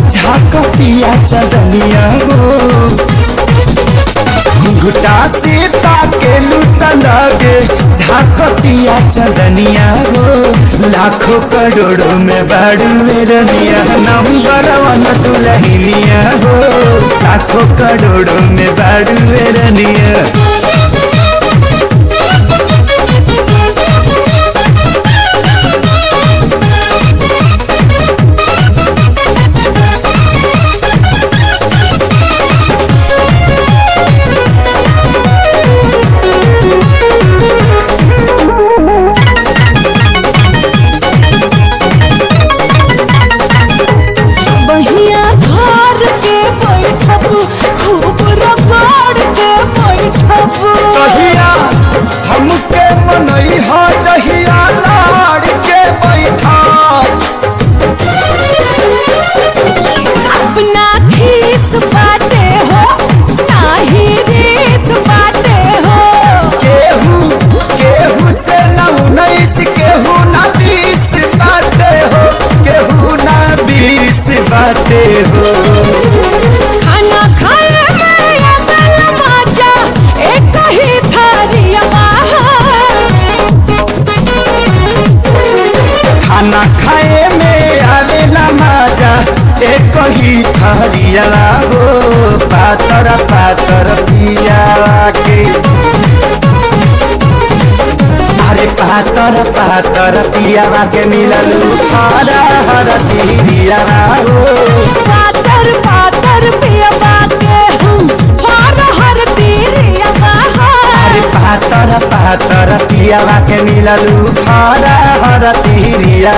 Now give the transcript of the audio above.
झाकतिया चदनिया हो घुटा से ताकेलू त लगे झाकतिया चदनिया हो लाखों करोड़ों में बाड़ू रनिया नंबर वन दुल्हनिया हो लाखों करोड़ों में बाड़ू रनिया। हमके मनई हो जहिया लाड़ के बैठा अपना खीस बाटे हो नाही रेस बाटे हो केहू से न 19 केहू ना 20 बाटे हो केहू ना 20 बाटे हो। खाना खाए में अकल मजा एक ही थारिया खाना खाए में आवेला मजा एक ही थरिया हो पातर पातर पिया के अरे पातर पातर पिया के मिललू हरा हरा तिरिया हो पातर पातर पिया के हम हर हर तिरिया अरे पातर पातर पिया के मिललू हरा हरा तिरिया